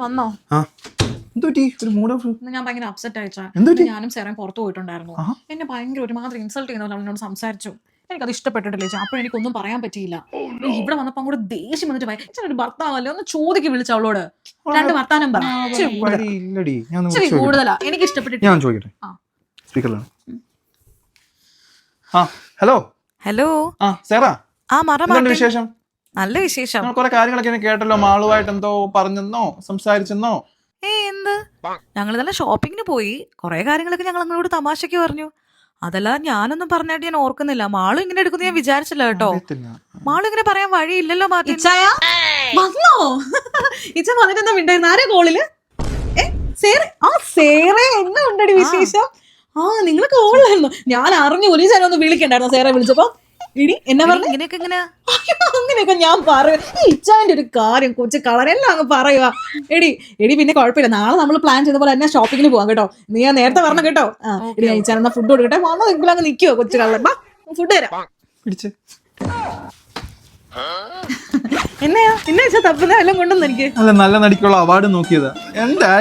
വന്നോ? ഞാൻ ഭയങ്കര അപ്സെറ്റ് അയച്ചാ. ഞാനും സെറയും പുറത്തു പോയിട്ടുണ്ടായിരുന്നു. എന്നെ ഭയങ്കര ഒരുമാതിരി ഇൻസൾട്ട് ചെയ്യുന്ന എന്നോട് സംസാരിച്ചു. എനിക്കത് ഇഷ്ടപ്പെട്ടിട്ടില്ല ചേച്ചാ. അപ്പൊ എനിക്കൊന്നും പറയാൻ പറ്റിയില്ല. ഇവിടെ വന്നപ്പോ അങ്ങോട്ട് ദേഷ്യം വന്നിട്ട് ഒരു ഭർത്താവല്ലേ ഒന്ന് ചോദിക്ക് വിളിച്ച അവളോട്. രണ്ട് വർത്താനം പറ. കൂടുതലാ എനിക്ക് ഇഷ്ടപ്പെട്ടിട്ടില്ല. Hello hello. വിശേഷം? നല്ല വിശേഷം. കുറെ കാര്യങ്ങളൊക്കെ കേട്ടല്ലോ. മാളുമായിട്ട് എന്തോ പറഞ്ഞെന്നോ സംസാരിച്ചെന്നോ? എന്ത്? ഞങ്ങൾ തന്നെ ഷോപ്പിങ്ങിന് പോയി. കുറെ കാര്യങ്ങളൊക്കെ ഞങ്ങൾ നിങ്ങളോട് തമാശക്ക് പറഞ്ഞു. അതല്ലാതെ ഞാനൊന്നും പറഞ്ഞായിട്ട് ഞാൻ ഓർക്കുന്നില്ല. മാളു ഇങ്ങനെ എടുക്കുന്നു ഞാൻ വിചാരിച്ചില്ല കേട്ടോ. മാളു ഇങ്ങനെ പറയാൻ വഴിയില്ലല്ലോ. വന്നോ? ഇച്ച വന്നിട്ട് എന്താ മിണ്ടായിരുന്നു? ആരെ കോളില്? എന്നാ ഉണ്ടടി വിശേഷം? നിങ്ങൾ കോളിലായിരുന്നു. ഞാൻ അറിഞ്ഞു. ഒലീസാനൊന്ന് വിളിക്കണ്ടായിരുന്നു സേറെ വിളിച്ചപ്പോ. ഇടി എന്നാ പറഞ്ഞു? അങ്ങനെയൊക്കെ ഞാൻ പറയും. ഈ ഇച്ചാന്റെ ഒരു കാര്യം കൊച്ചു കളരെല്ലാം അങ്ങ് പറയുക. എടി പിന്നെ കുഴപ്പമില്ല. നാളെ നമ്മൾ പ്ലാൻ ചെയ്ത പോലെ തന്നെ ഷോപ്പിങ്ങിന് പോവാം കേട്ടോ. നീ ഞാൻ നേരത്തെ പറഞ്ഞു കേട്ടോ. എടി ഞാൻ ഇച്ചാൻ ഫുഡ് കൊടുക്കട്ടെ. വന്നോ നിങ്ങൾ അങ്ങ് നിൽക്കുവോ കൊച്ചു കളർ? ഫുഡ് തരാം. എന്നാ തപ്പുന്ന എല്ലാം കൊണ്ടുവന്നു എനിക്ക്. നല്ല നടിക്കുള്ള അവാർഡ് നോക്കിയതാ. എന്താ